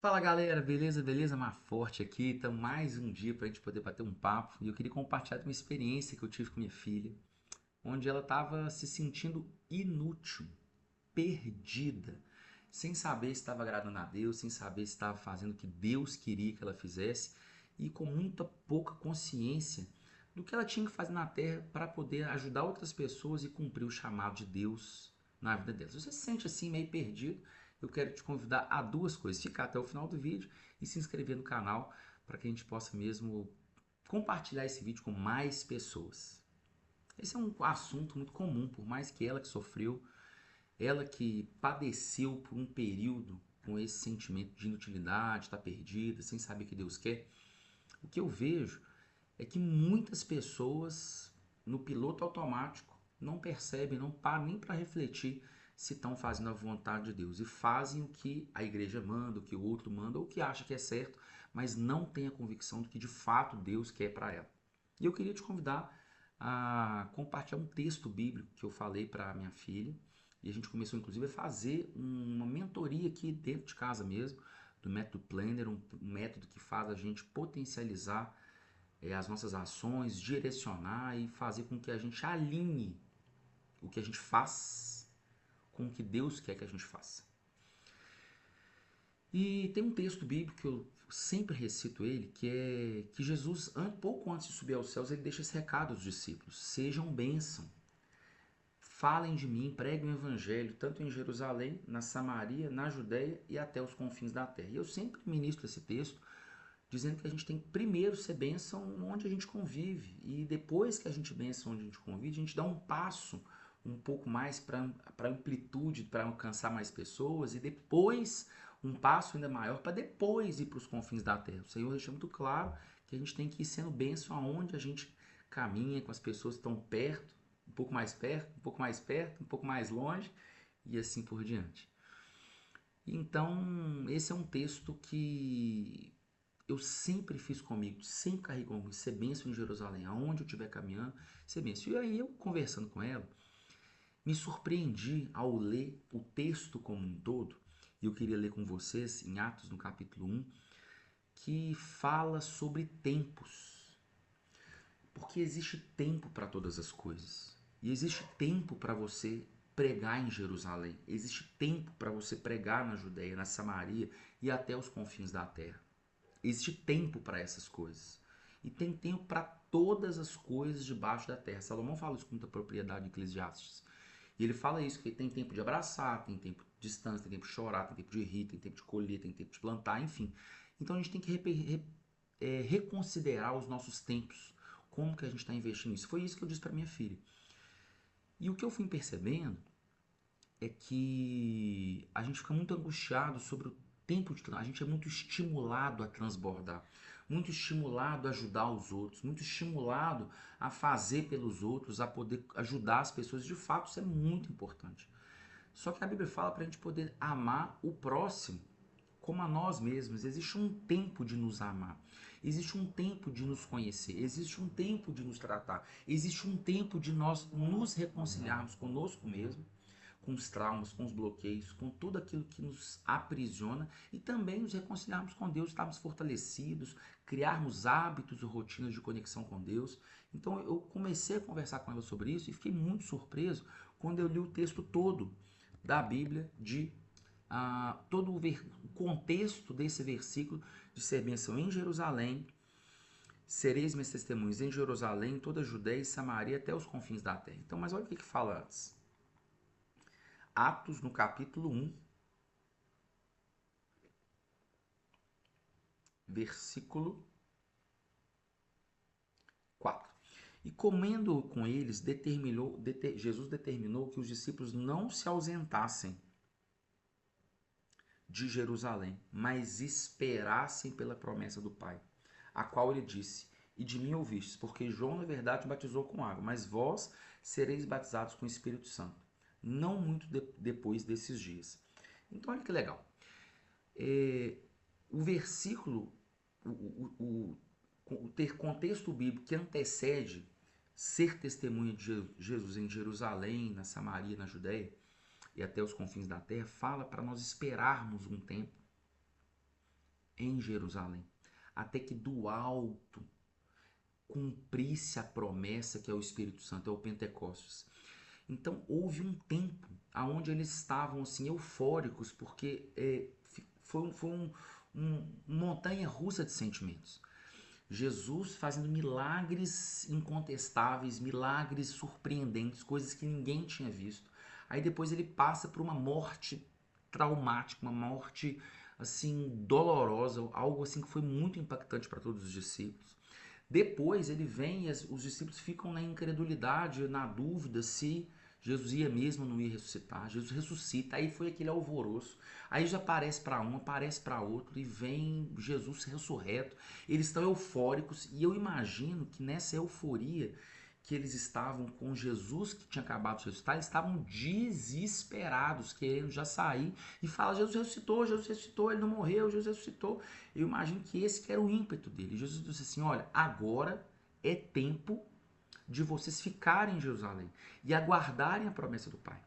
Fala galera, beleza? Beleza? Mar Forte aqui. Então, mais um dia para a gente poder bater um papo. E eu queria compartilhar uma experiência que eu tive com minha filha, onde ela estava se sentindo inútil, perdida, sem saber se estava agradando a Deus, sem saber se estava fazendo o que Deus queria que ela fizesse e com muita pouca consciência do que ela tinha que fazer na Terra para poder ajudar outras pessoas e cumprir o chamado de Deus na vida delas. Você se sente assim meio perdido? Eu quero te convidar a duas coisas: ficar até o final do vídeo e se inscrever no canal para que a gente possa mesmo compartilhar esse vídeo com mais pessoas. Esse é um assunto muito comum, por mais que ela que sofreu, ela que padeceu por um período com esse sentimento de inutilidade, está perdida, sem saber o que Deus quer. O que eu vejo é que muitas pessoas no piloto automático não percebem, não param nem para refletir se estão fazendo a vontade de Deus e fazem o que a igreja manda, o que o outro manda, ou o que acha que é certo, mas não tem a convicção do que de fato Deus quer para ela. E eu queria te convidar a compartilhar um texto bíblico que eu falei para minha filha, e a gente começou inclusive a fazer uma mentoria aqui dentro de casa mesmo, do método Planner, um método que faz a gente potencializar as nossas ações, direcionar e fazer com que a gente alinhe o que a gente faz com o que Deus quer que a gente faça. E tem um texto bíblico que eu sempre recito ele, que é que Jesus, pouco antes de subir aos céus, ele deixa esse recado aos discípulos: sejam bênção, falem de mim, preguem o evangelho, tanto em Jerusalém, na Samaria, na Judéia e até os confins da terra. E eu sempre ministro esse texto dizendo que a gente tem que primeiro ser bênção onde a gente convive. E depois que a gente benção onde a gente convive, a gente dá um passo um pouco mais para amplitude, para alcançar mais pessoas. E depois um passo ainda maior para depois ir para os confins da terra. O Senhor deixa muito claro que a gente tem que ir sendo bênção aonde a gente caminha, com as pessoas que estão perto, um pouco mais perto, um pouco mais perto, um pouco mais longe e assim por diante. Então, esse é um texto que eu sempre fiz comigo, sempre carrego comigo, ser bênção em Jerusalém, aonde eu estiver caminhando, ser bênção. E aí eu conversando com ela, me surpreendi ao ler o texto como um todo, e eu queria ler com vocês em Atos no capítulo 1, que fala sobre tempos. Porque existe tempo para todas as coisas. E existe tempo para você pregar em Jerusalém. Existe tempo para você pregar na Judéia, na Samaria e até os confins da terra. Existe tempo para essas coisas. E tem tempo para todas as coisas debaixo da terra. Salomão fala isso com muita propriedade em Eclesiastes. E ele fala isso, que tem tempo de abraçar, tem tempo de distância, tem tempo de chorar, tem tempo de rir, tem tempo de colher, tem tempo de plantar, enfim. Então a gente tem que reconsiderar os nossos tempos. Como que a gente está investindo nisso? Foi isso que eu disse para minha filha. E o que eu fui percebendo é que a gente fica muito angustiado sobre o tempo de a gente é muito estimulado a transbordar, muito estimulado a ajudar os outros, muito estimulado a fazer pelos outros, a poder ajudar as pessoas. De fato, isso é muito importante. Só que a Bíblia fala para a gente poder amar o próximo como a nós mesmos. Existe um tempo de nos amar, existe um tempo de nos conhecer, existe um tempo de nos tratar, existe um tempo de nós nos reconciliarmos conosco mesmo, com os traumas, com os bloqueios, com tudo aquilo que nos aprisiona e também nos reconciliarmos com Deus, estarmos fortalecidos, criarmos hábitos e rotinas de conexão com Deus. Então eu comecei a conversar com ela sobre isso e fiquei muito surpreso quando eu li o texto todo da Bíblia de todo o contexto desse versículo de ser bênção em Jerusalém, sereis minhas testemunhas em Jerusalém, toda a Judéia e Samaria até os confins da terra. Então, mas olha o que fala antes. Atos no capítulo 1, versículo 4. E comendo com eles, Jesus determinou que os discípulos não se ausentassem de Jerusalém, mas esperassem pela promessa do Pai, a qual ele disse: E de mim ouvistes, porque João na verdade batizou com água, mas vós sereis batizados com o Espírito Santo, não muito depois desses dias. Então olha que legal. O versículo, o ter contexto bíblico que antecede ser testemunha de Jesus em Jerusalém, na Samaria, na Judéia e até os confins da terra, fala para nós esperarmos um tempo em Jerusalém, até que do alto cumprisse a promessa que é o Espírito Santo, é o Pentecostes. Então houve um tempo onde eles estavam assim eufóricos, porque foi uma montanha russa de sentimentos. Jesus fazendo milagres incontestáveis, milagres surpreendentes, coisas que ninguém tinha visto. Aí depois ele passa por uma morte traumática, uma morte assim dolorosa, algo assim que foi muito impactante para todos os discípulos. Depois ele vem e os discípulos ficam na incredulidade, na dúvida se Jesus ia mesmo ou não ia ressuscitar. Jesus ressuscita, aí foi aquele alvoroço. Aí já aparece para um, aparece para outro e vem Jesus ressurreto. Eles estão eufóricos e eu imagino que nessa euforia que eles estavam com Jesus que tinha acabado de ressuscitar, eles estavam desesperados, querendo já sair e falar: Jesus ressuscitou, ele não morreu, Jesus ressuscitou. Eu imagino que esse que era o ímpeto dele. Jesus disse assim: olha, agora é tempo de vocês ficarem em Jerusalém e aguardarem a promessa do Pai.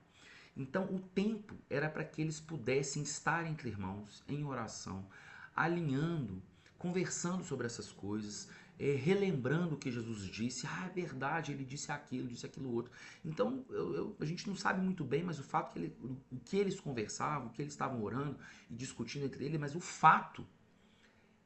Então o tempo era para que eles pudessem estar entre irmãos, em oração, alinhando, conversando sobre essas coisas, relembrando o que Jesus disse. Ah, é verdade, ele disse aquilo outro. Então a gente não sabe muito bem, mas o fato que o que eles conversavam, o que eles estavam orando e discutindo entre eles, mas o fato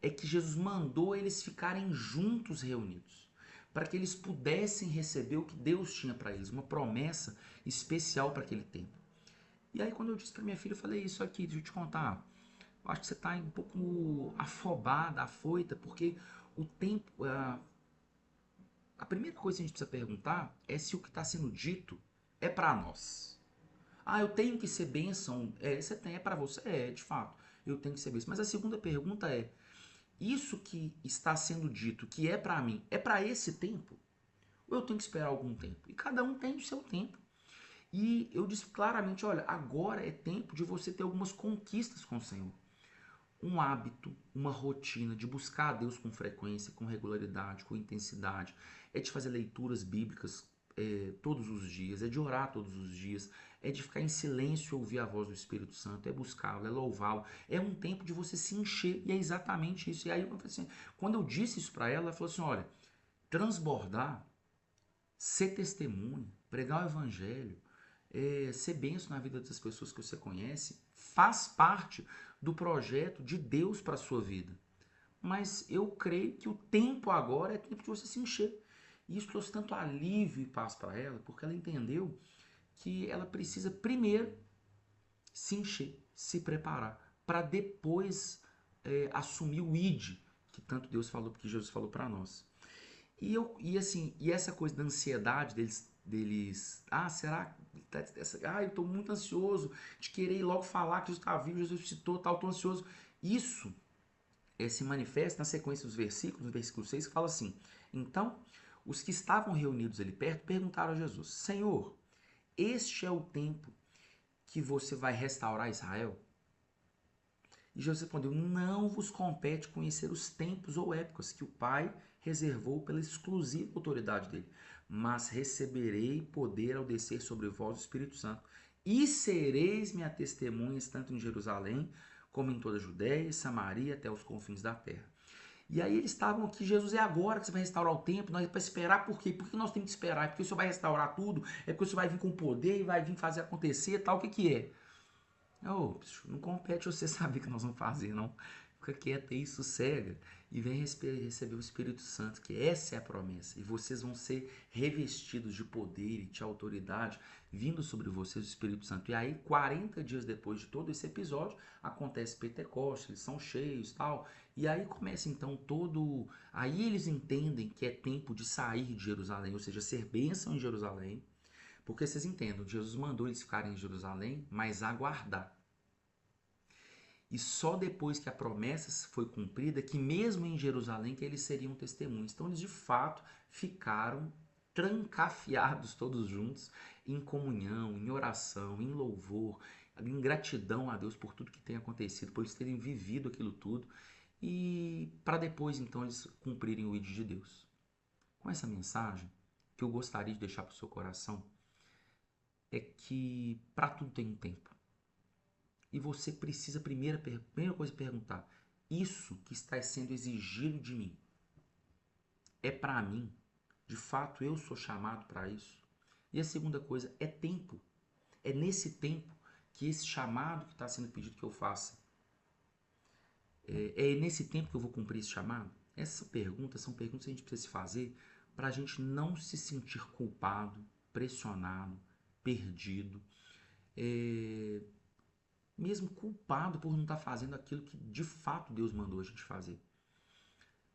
é que Jesus mandou eles ficarem juntos reunidos, para que eles pudessem receber o que Deus tinha para eles, uma promessa especial para aquele tempo. E aí quando eu disse para minha filha, eu falei: isso aqui, deixa eu te contar, eu acho que você está um pouco afobada, afoita, porque o tempo, a primeira coisa que a gente precisa perguntar é se o que está sendo dito é para nós. Ah, eu tenho que ser bênção. Você tem, é para você? De fato, eu tenho que ser bênção. Mas a segunda pergunta é: isso que está sendo dito, que é para mim, é para esse tempo? Ou eu tenho que esperar algum tempo? E cada um tem o seu tempo. E eu disse claramente: olha, agora é tempo de você ter algumas conquistas com o Senhor. Um hábito, uma rotina de buscar a Deus com frequência, com regularidade, com intensidade. É de fazer leituras bíblicas todos os dias, é de orar todos os dias, é de ficar em silêncio e ouvir a voz do Espírito Santo, é buscá-lo, é louvá-lo. É um tempo de você se encher e é exatamente isso. E aí eu falei assim, quando eu disse isso para ela falou assim: olha, transbordar, ser testemunho, pregar o evangelho, ser bênção na vida das pessoas que você conhece, faz parte do projeto de Deus para a sua vida. Mas eu creio que o tempo agora é tempo de você se encher. E isso trouxe tanto alívio e paz para ela, porque ela entendeu que ela precisa primeiro se encher, se preparar, para depois assumir o ID que tanto Deus falou, porque Jesus falou para nós. E essa coisa da ansiedade deles, será? Eu estou muito ansioso de querer ir logo falar que Jesus está vivo, Jesus ressuscitou, tal, estou ansioso. Isso se manifesta na sequência dos versículos, no versículo 6, que fala assim: então, os que estavam reunidos ali perto perguntaram a Jesus: Senhor, este é o tempo que você vai restaurar Israel? E Jesus respondeu: não vos compete conhecer os tempos ou épocas que o Pai reservou pela exclusiva autoridade dele, mas receberei poder ao descer sobre vós o Espírito Santo, e sereis minhas testemunhas tanto em Jerusalém, como em toda a Judéia e Samaria, até os confins da terra. E aí eles estavam aqui: Jesus, é agora que você vai restaurar o templo, nós para esperar por quê? Por que nós temos que esperar? É porque o Senhor vai restaurar tudo? É porque o Senhor vai vir com poder e vai vir fazer acontecer, tal, o que que é? Oh, não compete você saber o que nós vamos fazer, não. Fica quieto aí, sossega e vem receber o Espírito Santo, que essa é a promessa. E vocês vão ser revestidos de poder e de autoridade, vindo sobre vocês o Espírito Santo. E aí, 40 dias depois de todo esse episódio, acontece Pentecostes, eles são cheios e tal. E aí começa então todo... Aí eles entendem que é tempo de sair de Jerusalém, ou seja, ser bênção em Jerusalém. Porque vocês entendam, Jesus mandou eles ficarem em Jerusalém, mas aguardar. E só depois que a promessa foi cumprida, que mesmo em Jerusalém, que eles seriam testemunhas. Então eles de fato ficaram trancafiados todos juntos em comunhão, em oração, em louvor, em gratidão a Deus por tudo que tem acontecido, por eles terem vivido aquilo tudo e para depois então eles cumprirem o ID de Deus. Com essa mensagem que eu gostaria de deixar para o seu coração é que para tudo tem um tempo. E você precisa, primeira coisa, perguntar: isso que está sendo exigido de mim é para mim? De fato, eu sou chamado para isso? E a segunda coisa é tempo. É nesse tempo que esse chamado que está sendo pedido que eu faça, é nesse tempo que eu vou cumprir esse chamado? Essas perguntas são perguntas que a gente precisa se fazer para a gente não se sentir culpado, pressionado, perdido, mesmo culpado por não estar fazendo aquilo que de fato Deus mandou a gente fazer.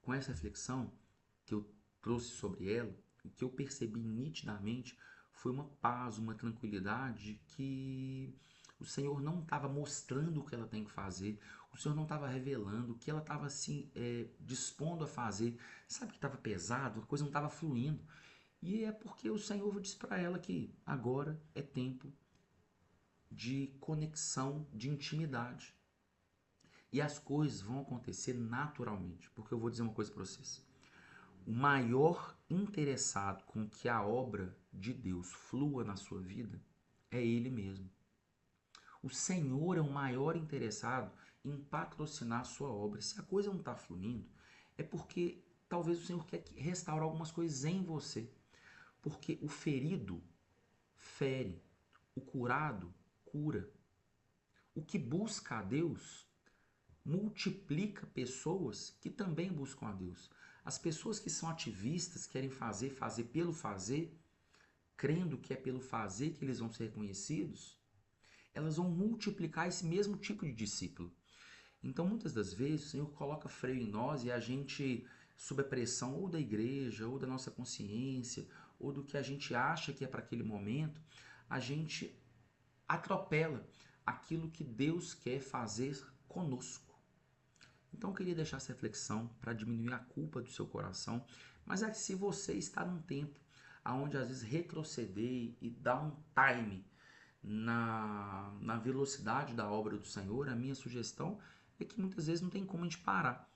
Com essa reflexão que eu trouxe sobre ela, o que eu percebi nitidamente foi uma paz, uma tranquilidade que o Senhor não estava mostrando o que ela tem que fazer, o Senhor não estava revelando o que ela estava assim, dispondo a fazer. Sabe que estava pesado, a coisa não estava fluindo. E é porque o Senhor disse para ela que agora é tempo de conexão, de intimidade. E as coisas vão acontecer naturalmente, porque eu vou dizer uma coisa para vocês. O maior interessado com que a obra de Deus flua na sua vida é Ele mesmo. O Senhor é o maior interessado em patrocinar a sua obra. Se a coisa não está fluindo, é porque talvez o Senhor quer restaurar algumas coisas em você. Porque o ferido fere, o curado cura. O que busca a Deus multiplica pessoas que também buscam a Deus. As pessoas que são ativistas, querem fazer pelo fazer, crendo que é pelo fazer que eles vão ser reconhecidos, elas vão multiplicar esse mesmo tipo de discípulo. Então, muitas das vezes, o Senhor coloca freio em nós e a gente, sob a pressão ou da igreja, ou da nossa consciência, ou do que a gente acha que é para aquele momento, a gente atropela aquilo que Deus quer fazer conosco. Então eu queria deixar essa reflexão para diminuir a culpa do seu coração, mas é que se você está num tempo onde às vezes retroceder e dar um time na velocidade da obra do Senhor, a minha sugestão é que muitas vezes não tem como a gente parar,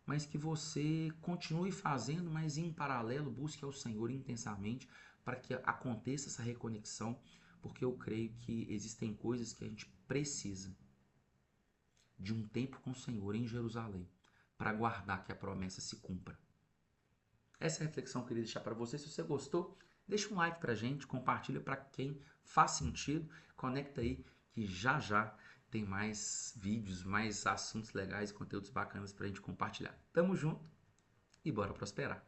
mas que você continue fazendo, mas em paralelo busque ao Senhor intensamente para que aconteça essa reconexão, porque eu creio que existem coisas que a gente precisa de um tempo com o Senhor em Jerusalém, para aguardar que a promessa se cumpra. Essa é a reflexão que eu queria deixar para você. Se você gostou, deixa um like para a gente, compartilha para quem faz sentido, conecta aí que já já tem mais vídeos, mais assuntos legais, conteúdos bacanas para a gente compartilhar. Tamo junto e bora prosperar!